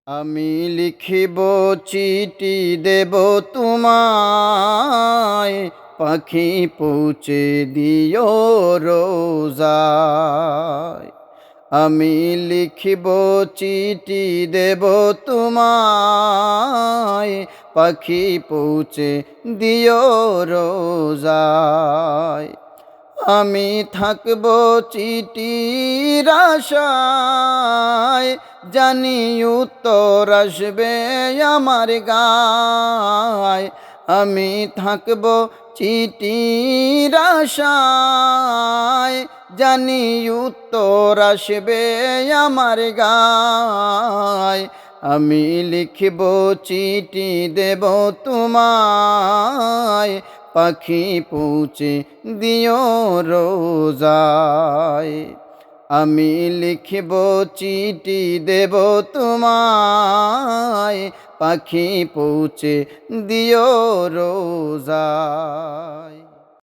আমি লিখিব চিঠি দেব তোমায়, পাখি পৌঁছে দিও রোজায়। আমি লিখিব চিঠি দেব তোমায়, পাখি পৌঁছে দিও রোজায়। আমি থাকব চিঠির আশায়, জানি উত্তর আসবে আমার গায়। আমি থাকব চিঠির আশায়, জানি উত্তর আসবে আমার গায়। আমি লিখব চিঠি দেব তোমায়, পাখি পৌঁছে দিও রোজায়। আমি লিখব চিঠি দেব তোমায়, পাখি পৌঁছে দিও রোজায়।